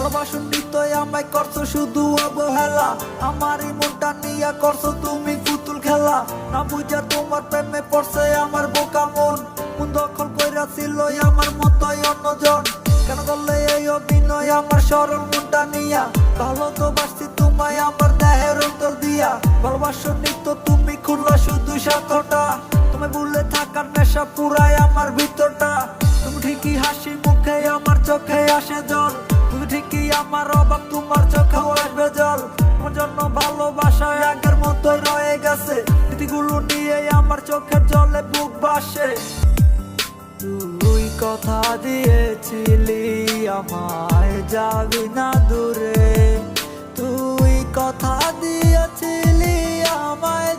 ভালোবাসুন নিতই আমায় করছো শুধু অবহেলা, আমারই মনটা নিয়ে করছো তুমি পুতুল খেলা। না বুঝা তোমার প্রেমে পড়ছে আমার বোকা মন, মন দখল কইরা ছিল আমার মতোই অন্যজন। কেন করলে এই অভিনয় আমার সরল মনটা নিয়া, ভালো তো বাসছি তোমায় আমার দেহের অন্তর দিয়া। ভালোবাসো নিত তুমি খুললা শুধু সাথটা, তুমি ভুলে থাকার নেশা পুরাই আমার ভিতরটা। তুমি ঠিকই হাসি মুখে আমার চোখে আসে জল, তুমি ঠিকই আমার অবাক তোমার চোখেও আসবে জল। তোমার জন্য ভালোবাসা আগের মতোই রয়ে গেছে, স্মৃতিগুলো নিয়ে আমার চোখের জলে বুক ভাসে। তুই কথা দিয়েছিলি আমায় যাবি না দূরে, তুই কথা দিয়েছিলি আমায়